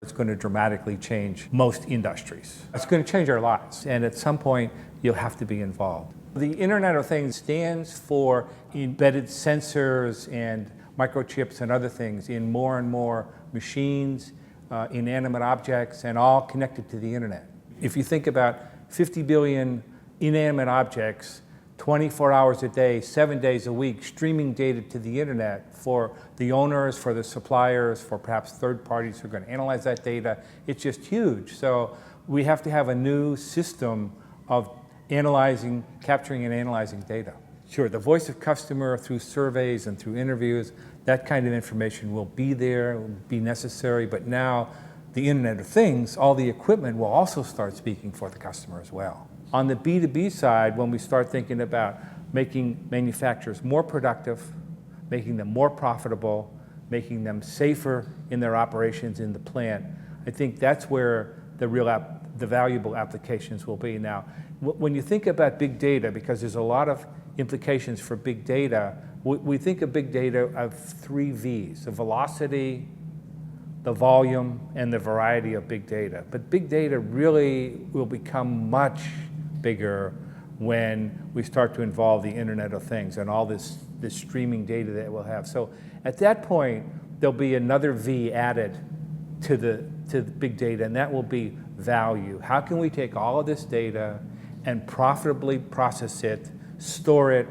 It's going to dramatically change most industries. It's going to change our lives, and at some point, you'll have to be involved. The Internet of Things stands for embedded sensors and microchips and other things in more and more machines, inanimate objects, and all connected to the Internet. If you think about 50 billion inanimate objects, 24 hours a day, 7 days a week, streaming data to the Internet for the owners, for the suppliers, for perhaps third parties who are going to analyze that data, it's just huge. So we have to have a new system of capturing and analyzing data. Sure, the voice of customer through surveys and through interviews, that kind of information will be there, will be necessary, but now the Internet of Things, all the equipment will also start speaking for the customer as well. On the B2B side, when we start thinking about making manufacturers more productive, making them more profitable, making them safer in their operations in the plant, I think that's where the valuable applications will be. Now, when you think about big data, because there's a lot of implications for big data, we think of big data of 3 V's: the velocity, the volume, and the variety of big data. But big data really will become much bigger when we start to involve the Internet of Things and all this streaming data that we'll have. So at that point, there'll be another V added to the big data, and that will be value. How can we take all of this data and profitably process it, store it,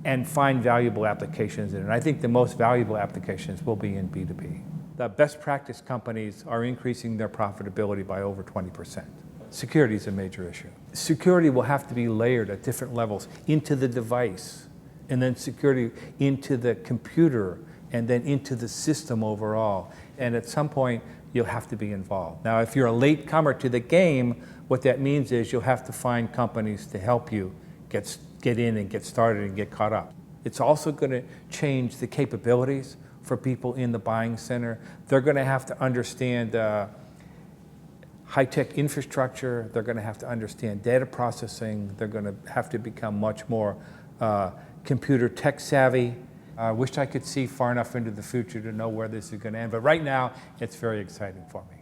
and find valuable applications in it? And I think the most valuable applications will be in B2B. The best practice companies are increasing their profitability by over 20%. Security is a major issue. Security will have to be layered at different levels into the device, and then security into the computer, and then into the system overall. And at some point, you'll have to be involved. Now, if you're a latecomer to the game, what that means is you'll have to find companies to help you get in and get started and get caught up. It's also going to change the capabilities for people in the buying center. They're going to have to understand high-tech infrastructure. They're going to have to understand data processing. They're going to have to become much more computer tech savvy. I wish I could see far enough into the future to know where this is going to end, but right now it's very exciting for me.